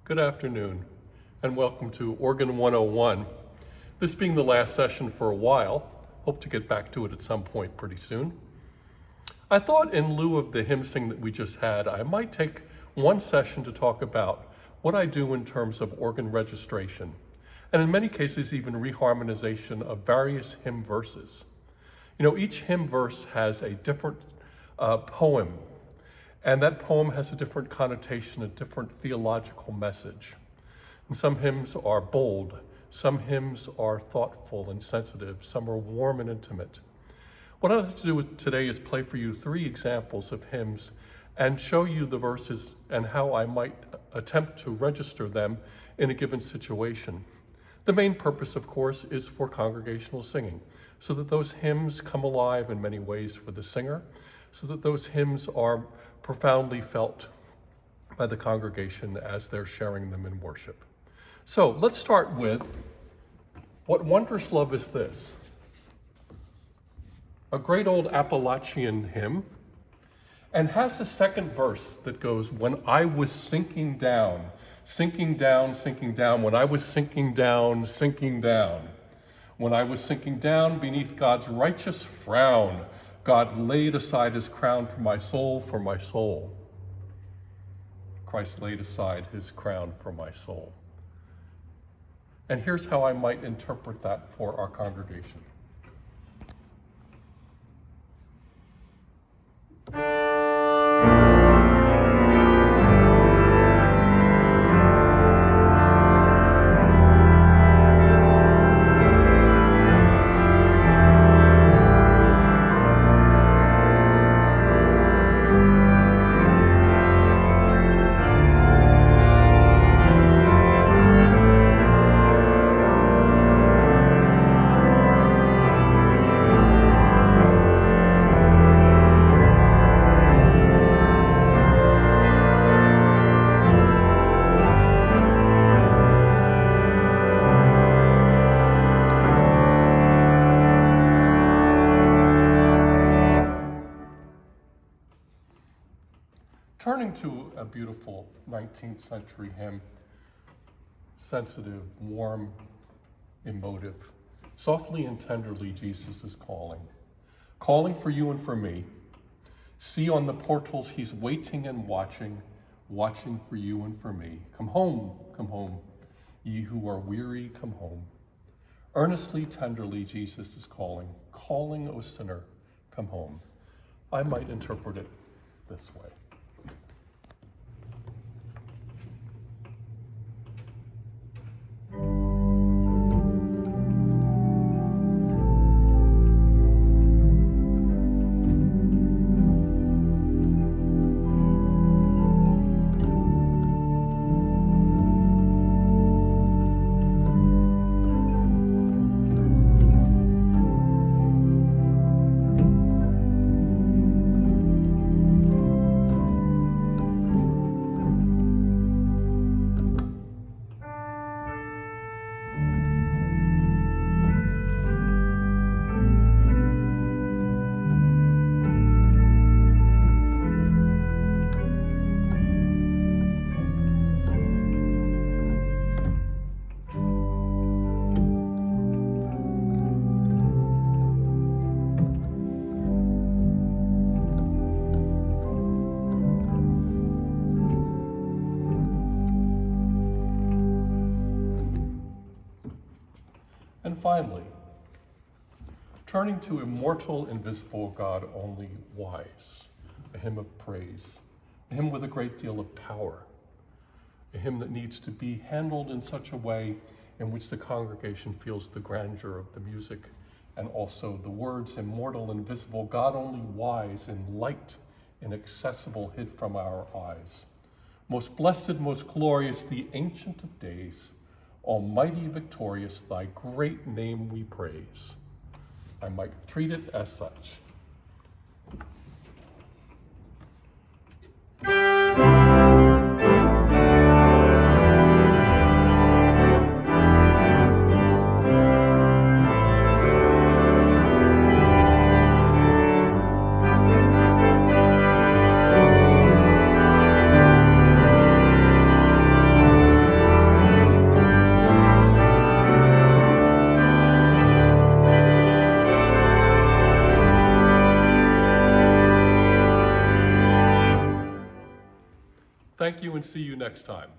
Good afternoon, and welcome to Organ 101. This being the last session for a while, hope to get back to it at some point pretty soon. I thought in lieu of the hymn sing that we just had, I might take one session to talk about what I do in terms of organ registration, and in many cases even reharmonization of various hymn verses. You know, each hymn verse has a different poem, and that poem has a different connotation, a different theological message. And some hymns are bold, some hymns are thoughtful and sensitive, some are warm and intimate. What I'd like to do today is play for you 3 examples of hymns and show you the verses and how I might attempt to register them in a given situation. The main purpose, of course, is for congregational singing, so that those hymns come alive in many ways for the singer, so that those hymns are profoundly felt by the congregation as they're sharing them in worship. So let's start with, what wondrous love is this? A great old Appalachian hymn, and has a second verse that goes, when I was sinking down, sinking down, sinking down, when I was sinking down, sinking down. When I was sinking down beneath God's righteous frown, God laid aside his crown for my soul, for my soul. Christ laid aside his crown for my soul. And here's how I might interpret that for our congregation. Turning to a beautiful 19th century hymn, sensitive, warm, emotive. Softly and tenderly, Jesus is calling. Calling for you and for me. See on the portals, he's waiting and watching, watching for you and for me. Come home, ye who are weary, come home. Earnestly, tenderly, Jesus is calling. Calling, O sinner, come home. I might interpret it this way. And finally, turning to immortal, invisible, God only wise, a hymn of praise, a hymn with a great deal of power, a hymn that needs to be handled in such a way in which the congregation feels the grandeur of the music and also the words, immortal, invisible, God only wise, in light, inaccessible, hid from our eyes. Most blessed, most glorious, the Ancient of Days, Almighty, victorious, thy great name we praise. I might treat it as such. Thank you and see you next time.